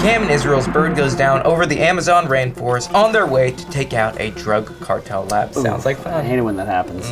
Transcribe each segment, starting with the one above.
Cam and Israel's bird goes down over the Amazon rainforest on their way to take out a drug cartel lab. Sounds like fun. I hate it when that happens.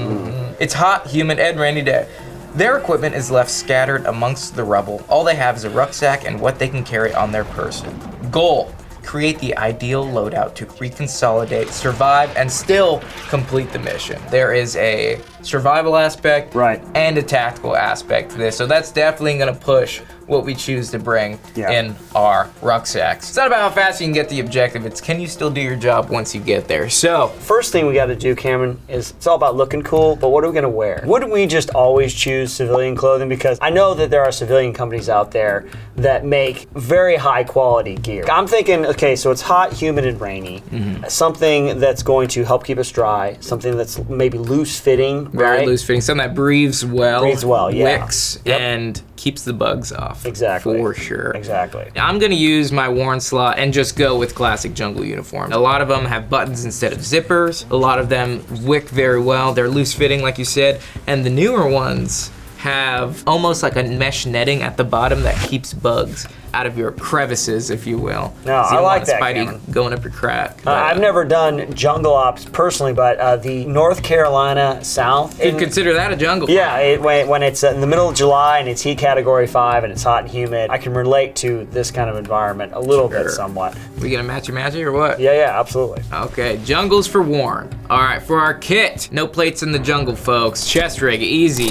It's hot, humid, and rainy day. Their equipment is left scattered amongst the rubble. All they have is a rucksack and what they can carry on their person. Goal: create the ideal loadout to reconsolidate, survive, and still complete the mission. There is a survival aspect and a tactical aspect to this, so that's definitely gonna push what we choose to bring in our rucksacks. It's not about how fast you can get the objective, it's can you still do your job once you get there. So, first thing we gotta do, Cameron, is it's all about looking cool, but what are we gonna wear? Wouldn't we just always choose civilian clothing? Because I know that there are civilian companies out there that make very high quality gear. I'm thinking, okay, so it's hot, humid, and rainy. Something that's going to help keep us dry, something that's maybe loose fitting, very loose fitting, something that breathes well, yeah. wicks, and keeps the bugs off. Exactly. For sure. Exactly. I'm gonna use my worn slot and just go with classic jungle uniforms. A lot of them have buttons instead of zippers. A lot of them wick very well. They're loose fitting, like you said. And the newer ones have almost like a mesh netting at the bottom that keeps bugs out of your crevices, if you will. No, so I like that, Spidey Cameron. going up your crack. I've never done jungle ops personally, but the North Carolina South. You could consider that a jungle. Yeah, when it's in the middle of July and it's heat category 5 and it's hot and humid, I can relate to this kind of environment a little bit somewhat. We gonna matchy or what? Yeah, absolutely. Okay, jungles for worn. All right, for our kit, no plates in the jungle, folks. Chest rig, easy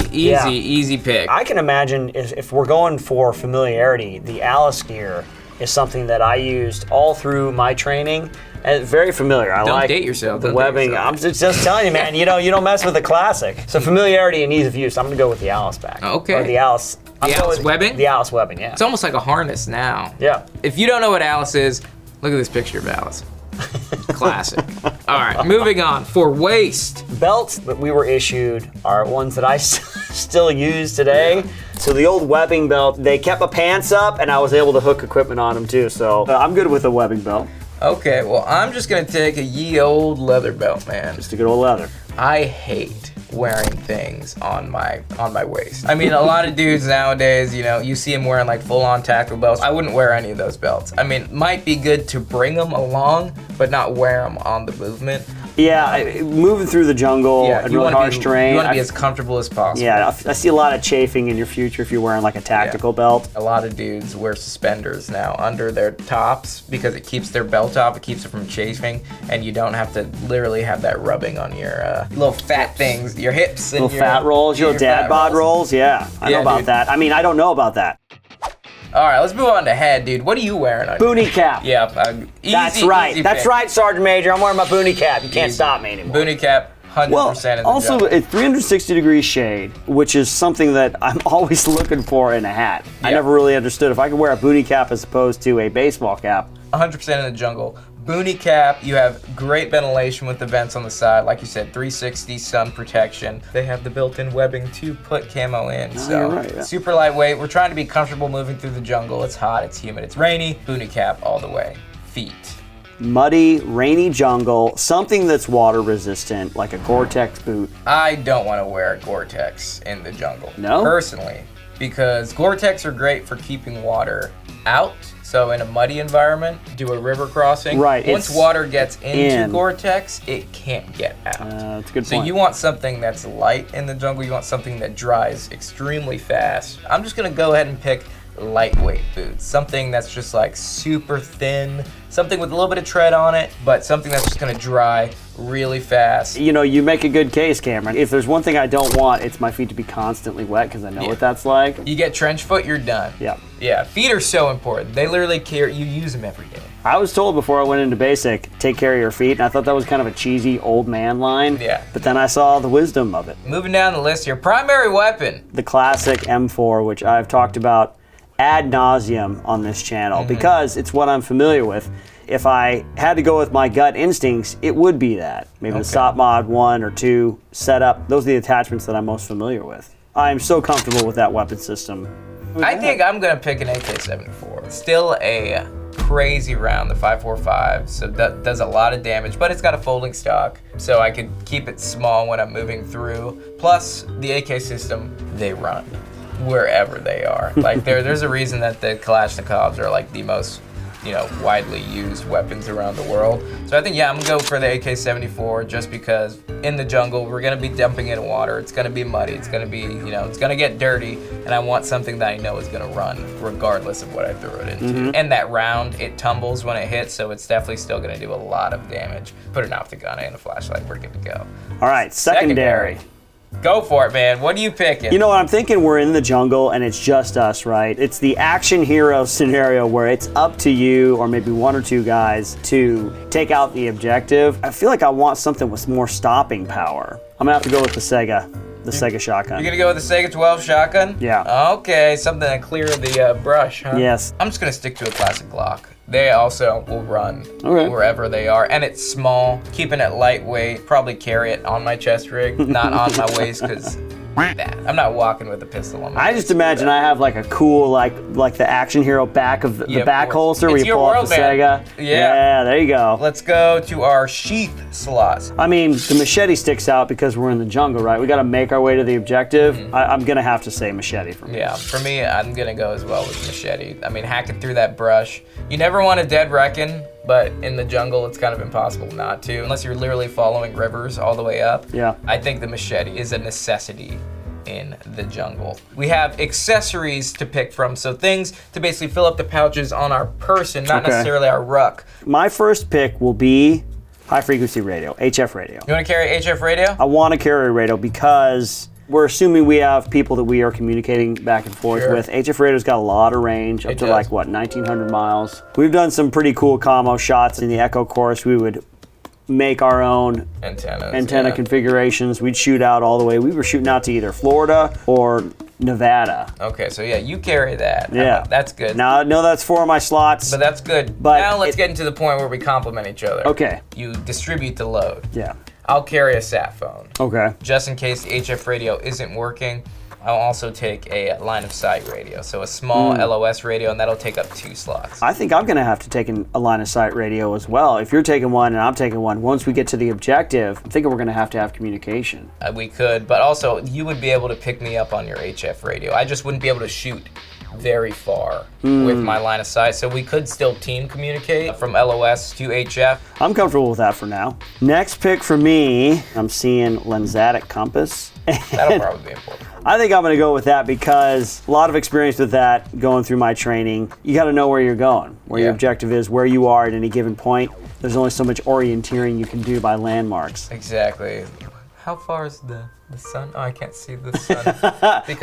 pick. I can imagine if we're going for familiarity, the Alice gear is something that I used all through my training. And very familiar. I Don't like date yourself. the webbing. I'm just telling you, man. You don't mess with the classic. So familiarity and ease of use. I'm gonna go with the Alice back. Okay. Or the Alice. The Alice webbing? The Alice webbing. Yeah. It's almost like a harness now. Yeah. If you don't know what Alice is, look at this picture of Alice. Classic. All right, moving on. For waist. Belts that we were issued are ones that I still use today. So the old webbing belt, they kept my pants up and I was able to hook equipment on them too. So I'm good with a webbing belt. Okay, well, I'm just gonna take a ye old leather belt, man. Just a good old leather. I hate wearing things on my waist. I mean, a lot of dudes nowadays, you see them wearing like full-on tactical belts. I wouldn't wear any of those belts. I mean, it might be good to bring them along, but not wear them on the movement. Yeah, moving through the jungle and really harsh terrain. You want to be as comfortable as possible. Yeah, I see a lot of chafing in your future if you're wearing like a tactical belt. A lot of dudes wear suspenders now under their tops because it keeps their belt off, it keeps it from chafing, and you don't have to literally have that rubbing on your little fat things, your hips. And little fat rolls, your dad bod rolls. Yeah, I know about that. I mean, I don't know about that. All right, let's move on to head, dude. What are you wearing on Boonie cap. Yeah, that's right. Easy that's pick. right, Sergeant Major. I'm wearing my boonie cap. You can't stop me anymore. Boonie cap, 100% in the also, jungle. it's 360 degree shade, which is something that I'm always looking for in a hat. Yep. I never really understood if I could wear a boonie cap as opposed to a baseball cap. 100% in the jungle. Boonie cap, you have great ventilation with the vents on the side. Like you said, 360 sun protection. They have the built-in webbing to put camo in. You're right, yeah. Super lightweight. We're trying to be comfortable moving through the jungle. It's hot, it's humid, it's rainy. Boonie cap all the way. Feet. Muddy, rainy jungle, something that's water resistant, like a Gore-Tex boot. I don't want to wear Gore-Tex in the jungle. No? Personally. Because Gore-Tex are great for keeping water out. So in a muddy environment, do a river crossing. Right. Once water gets into Gore-Tex, it can't get out. That's a good point. So you want something that's light in the jungle. You want something that dries extremely fast. I'm just gonna go ahead and pick lightweight boots. Something that's just like super thin. Something with a little bit of tread on it, but something that's just gonna dry really fast. You make a good case, Cameron. If there's one thing I don't want, it's my feet to be constantly wet because I know what that's like. You get trench foot, you're done. Yeah. Yeah, feet are so important. They literally you use them every day. I was told before I went into basic, take care of your feet, and I thought that was kind of a cheesy old man line. Yeah. But then I saw the wisdom of it. Moving down the list here, primary weapon. The classic M4, which I've talked about ad nauseum on this channel because it's what I'm familiar with. If I had to go with my gut instincts, it would be that. Maybe the SOP Mod 1 or 2 setup. Those are the attachments that I'm most familiar with. I'm so comfortable with that weapon system. I think I'm gonna pick an AK-74. Still a crazy round, the 5.45, so that does a lot of damage, but it's got a folding stock, so I could keep it small when I'm moving through. Plus, the AK system, they run wherever they are. Like there's a reason that the Kalashnikovs are like the most widely used weapons around the world. So I think, I'm gonna go for the AK-74 just because in the jungle, we're gonna be dumping in water. It's gonna be muddy. It's gonna be, it's gonna get dirty. And I want something that I know is gonna run regardless of what I throw it into. And that round, it tumbles when it hits, so it's definitely still gonna do a lot of damage. Put an optic gun and a flashlight, we're good to go. All right, secondary. Go for it, man. What are you picking? You know what, I'm thinking we're in the jungle and it's just us, right? It's the action hero scenario where it's up to you or maybe one or two guys to take out the objective. I feel like I want something with more stopping power. I'm gonna have to go with the Sega shotgun. You're gonna go with the Sega 12 shotgun? Yeah. Okay, something to clear the brush, huh? Yes. I'm just gonna stick to a classic Glock. They also will run wherever they are, and it's small, keeping it lightweight, probably carry it on my chest rig, not on my waist, because I'm not walking with a pistol on my waist. I just imagine I have like a cool, like the action hero back of the back holster where you pull off the Sega. Yeah, there you go. Let's go to our sheath slots. I mean, the machete sticks out because we're in the jungle, right? We got to make our way to the objective. I'm gonna have to say machete for me. Yeah, for me, I'm gonna go as well with machete. I mean, hacking through that brush. You never want to dead reckon, but in the jungle, it's kind of impossible not to, unless you're literally following rivers all the way up. Yeah. I think the machete is a necessity in the jungle. We have accessories to pick from, so things to basically fill up the pouches on our person, not necessarily our ruck. My first pick will be high frequency radio, HF radio. You want to carry HF radio? I want to carry a radio because we're assuming we have people that we are communicating back and forth with. HF radio's got a lot of range, up to like, 1,900 miles. We've done some pretty cool combo shots in the Echo course. We would make our own antenna configurations. We'd shoot out all the way. We were shooting out to either Florida or Nevada. Okay, so you carry that. Yeah. That's good. Now, I know that's 4 of my slots. But that's good. But now let's get into the point where we complement each other. Okay. You distribute the load. Yeah. I'll carry a sat phone. Okay. Just in case the HF radio isn't working, I'll also take a line of sight radio. So a small LOS radio, and that'll take up 2 slots. I think I'm gonna have to take a line of sight radio as well. If you're taking one and I'm taking one, once we get to the objective, I'm thinking we're gonna have communication. We could, but also you would be able to pick me up on your HF radio. I just wouldn't be able to shoot very far with my line of sight, so we could still team communicate from LOS to HF. I'm comfortable with that for now. Next pick for me, I'm seeing lensatic compass. That'll probably be important. I think I'm going to go with that because a lot of experience with that going through my training. You got to know where you're going, where your objective is, where you are at any given point. There's only so much orienteering you can do by landmarks. Exactly. How far is the sun? Oh, I can't see the sun.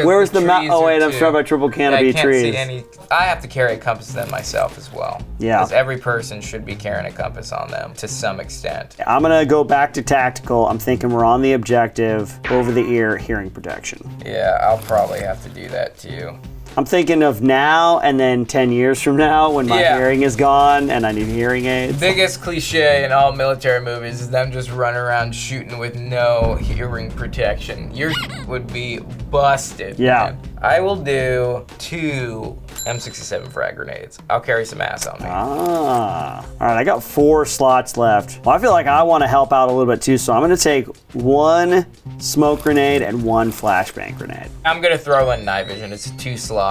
Where's the mountain? Oh wait, I'm surrounded by triple canopy trees. I can't see any. I have to carry a compass then myself as well. Yeah. Because every person should be carrying a compass on them to some extent. I'm gonna go back to tactical. I'm thinking we're on the objective, over the ear, hearing protection. Yeah, I'll probably have to do that too. I'm thinking of now and then 10 years from now when my hearing is gone and I need hearing aids. Biggest cliche in all military movies is them just running around shooting with no hearing protection. Your would be busted. Yeah. Man. I will do 2 M67 frag grenades. I'll carry some ass on me. All right, I got 4 slots left. Well, I feel like I want to help out a little bit too, so I'm going to take 1 smoke grenade and 1 flashbang grenade. I'm going to throw in night vision. It's a 2 slaughter.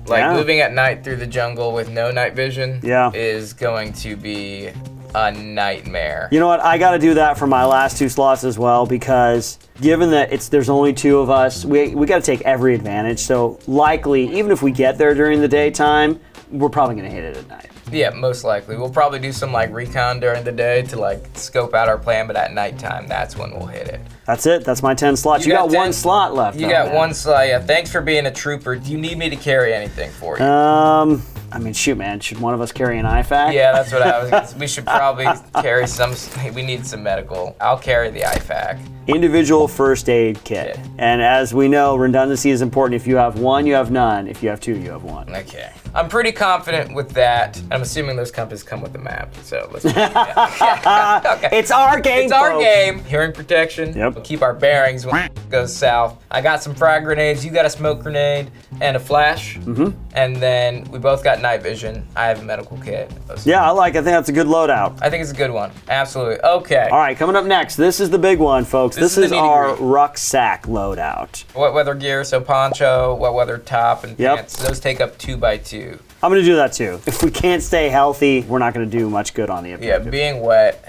Like moving at night through the jungle with no night vision is going to be a nightmare. You know what? I got to do that for my last 2 slots as well because given that there's only 2 of us, we got to take every advantage. So likely, even if we get there during the daytime, we're probably going to hit it at night. Yeah, most likely. We'll probably do some like recon during the day to like scope out our plan, but at nighttime, that's when we'll hit it. That's it. That's my 10 slots. You got 1 slot left. You got 1 slot. Yeah. Thanks for being a trooper. Do you need me to carry anything for you? I mean, shoot, man. Should one of us carry an IFAK? Yeah, that's what I was. We should probably carry some. We need some medical. I'll carry the IFAK. Individual first aid kit. And as we know, redundancy is important. If you have 1, you have none. If you have 2, you have 1. Okay. I'm pretty confident with that. I'm assuming those compasses come with a map. So let's. Okay. It's our game. It's our game. Hearing protection. Yep. We'll keep our bearings when it goes south. I got some frag grenades. You got a smoke grenade and a flash. Mm-hmm. And then we both got night vision. I have a medical kit. Yeah, I think that's a good loadout. I think it's a good one. Absolutely. Okay. All right, coming up next. This is the big one, folks. This is our rucksack loadout. Wet weather gear, so poncho, wet weather top, and pants. Those take up 2 by 2. I'm going to do that too. If we can't stay healthy, we're not going to do much good on the Yeah, objective. being wet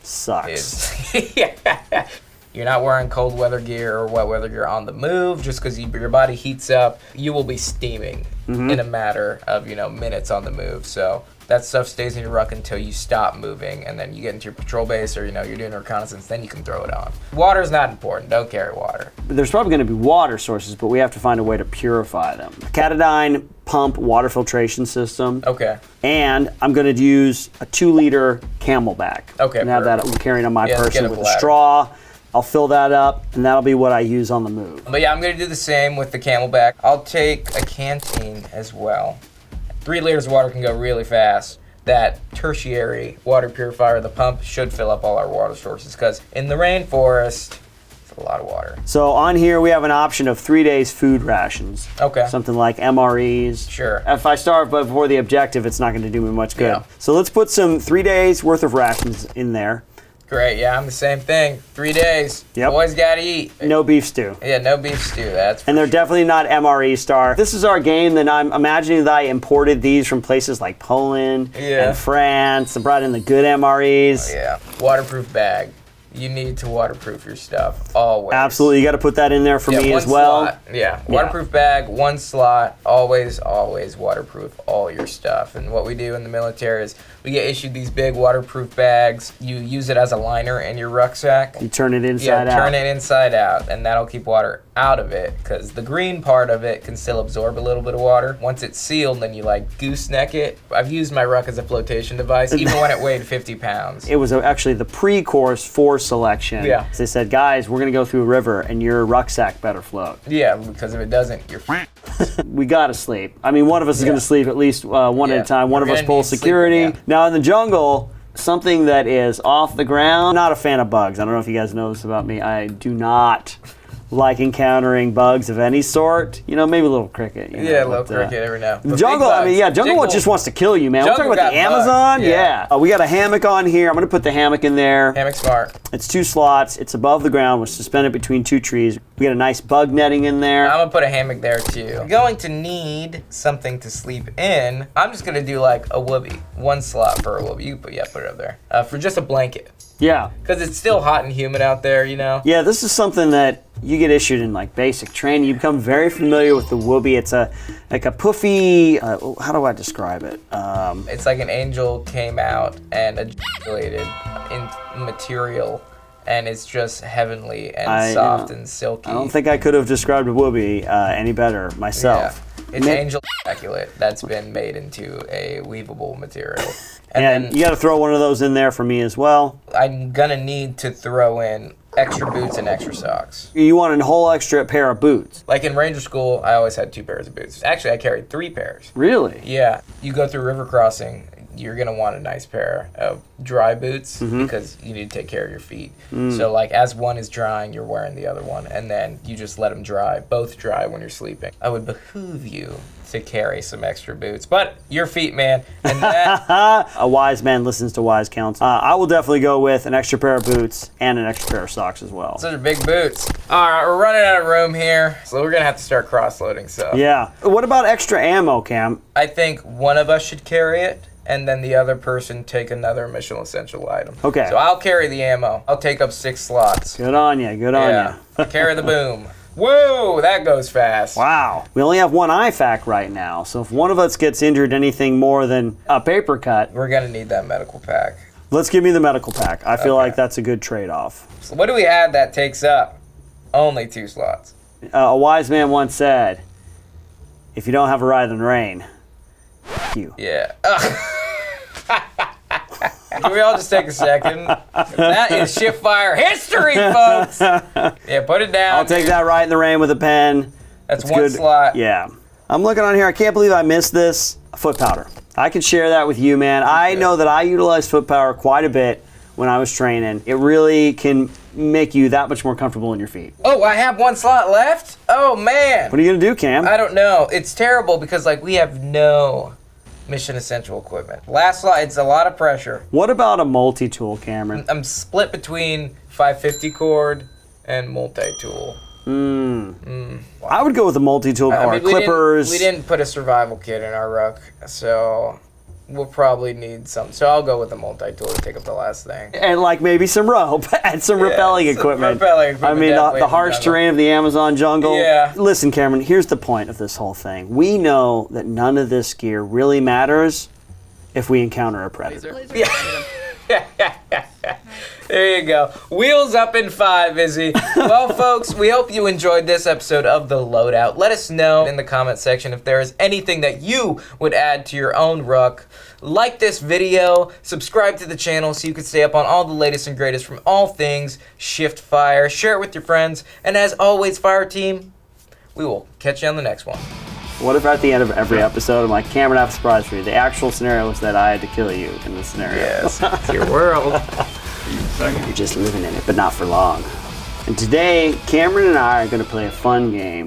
Sucks. is... Yeah. You're not wearing cold weather gear or wet weather gear on the move. Just because your body heats up, you will be steaming in a matter of, minutes on the move. So that stuff stays in your ruck until you stop moving, and then you get into your patrol base or, you're doing reconnaissance, then you can throw it on. Water's not important. Don't carry water. There's probably going to be water sources, but we have to find a way to purify them. Catadine pump water filtration system. Okay. And I'm going to use a 2-liter Camelback. Okay, And have that I'm carrying on my Yeah, let's get person a with a bladder. straw. I'll fill that up, and that'll be what I use on the move. But yeah, I'm going to do the same with the Camelback. I'll take a canteen as well. 3 liters of water can go really fast. That tertiary water purifier, the pump, should fill up all our water sources, because in the rainforest, it's a lot of water. So on here, we have an option of 3 days food rations. Okay. Something like MREs. Sure. If I starve before the objective, it's not going to do me much good. Yeah. So let's put some 3 days worth of rations in there. Great, yeah, I'm the same thing. 3 days. Yep. Boys gotta eat. No beef stew. Yeah, no beef stew, that's And they're definitely not MRE star. This is our game that I'm imagining that I imported these from places like Poland and France. I brought in the good MREs. Yeah. Waterproof bag. You need to waterproof your stuff, always. Absolutely, you got to put that in there for me one as well. Slot. Yeah, waterproof bag, 1 slot, always waterproof all your stuff. And what we do in the military is we get issued these big waterproof bags. You use it as a liner in your rucksack. You turn it inside out. Turn it inside out, and that'll keep water out of it, because the green part of it can still absorb a little bit of water. Once it's sealed, then you gooseneck it. I've used my ruck as a flotation device, even when it weighed 50 pounds. It was actually the pre-course for selection. Yeah. They said, guys, we're going to go through a river, and your rucksack better float. Yeah, because if it doesn't, you're We got to sleep. I mean, one of us is going to sleep at least one at a time. One We're of us gonna pulls need security. sleeping, Now, in the jungle, something that is off the ground, not a fan of bugs. I don't know if you guys know this about me. I do not like encountering bugs of any sort. Maybe a little cricket. Yeah, a little cricket every now. The jungle, jungle just wants to kill you, man. We're talking about the Amazon. Bugs. Yeah. We got a hammock on here. I'm going to put the hammock in there. Hammock smart. It's 2 slots. It's above the ground. We're suspended between 2 trees. We got a nice bug netting in there. I'm gonna put a hammock there too. I'm going to need something to sleep in. I'm just gonna do like a whoopee. 1 slot for a whoopee. You put it up there. For just a blanket. Yeah. Because it's still hot and humid out there, Yeah, this is something that you get issued in basic training. You become very familiar with the whoopee. It's like a puffy, how do I describe it? It's like an angel came out and ejaculated in material, and it's just heavenly and soft and silky. I don't think I could have described a whoopee any better myself. Yeah. It's angel ejaculate that's been made into a weavable material. And then you got to throw one of those in there for me as well. I'm gonna need to throw in extra boots and extra socks. You want a whole extra pair of boots. Like in Ranger School, I always had 2 pairs of boots. Actually, I carried 3 pairs. Really? Yeah. You go through river crossing, you're gonna want a nice pair of dry boots because you need to take care of your feet. So as one is drying, you're wearing the other one, and then you just let them dry, both dry when you're sleeping. I would behoove you to carry some extra boots, but your feet, man, and that... A wise man listens to wise counsel. I will definitely go with an extra pair of boots and an extra pair of socks as well. Those are big boots. All right, we're running out of room here, so we're gonna have to start cross-loading stuff. Yeah. What about extra ammo, Cam? I think one of us should carry it, and then the other person take another mission essential item. Okay. So I'll carry the ammo. I'll take up 6 slots. Good on you. Good on you. I carry the boom. Whoa, that goes fast. Wow. We only have 1 IFAC right now, so if one of us gets injured anything more than a paper cut, We're gonna need that medical pack. let's give me the medical pack. I feel like that's a good trade-off. So what do we have that takes up only 2 slots? A wise man once said, if you don't have a ride in the rain, f you. Yeah. Can we all just take a second? That is shipfire history, folks. Yeah, put it down. I'll take that ride in the rain with a pen. That's 1 slot. Yeah. I'm looking on here. I can't believe I missed this. Foot powder. I can share that with you, man. I know that I utilize foot powder quite a bit when I was training. It really can make you that much more comfortable in your feet. Oh, I have 1 slot left? Oh, man. What are you going to do, Cam? I don't know. It's terrible because, we have no mission essential equipment. Last slot, it's a lot of pressure. What about a multi-tool, Cameron? I'm split between 550 cord and multi-tool. I would go with a multi-tool or clippers. We didn't put a survival kit in our ruck, so we'll probably need some. So I'll go with a multi-tool to take up the last thing. And like maybe some rope and some rappelling equipment. I mean, the harsh terrain of the Amazon jungle. Yeah. Listen, Cameron, here's the point of this whole thing. We know that none of this gear really matters if we encounter a predator. Yeah. There you go. Wheels up in 5, Izzy. Well, folks, we hope you enjoyed this episode of The Loadout. Let us know in the comment section if there is anything that you would add to your own ruck. Like this video, subscribe to the channel so you can stay up on all the latest and greatest from all things Shift Fire. Share it with your friends. And as always, Fireteam, we will catch you on the next one. What if at the end of every episode, I'm like, Cameron, I have a surprise for you. The actual scenario was that I had to kill you in this scenario. Yes, it's your world. You're just living in it, but not for long. And today, Cameron and I are going to play a fun game.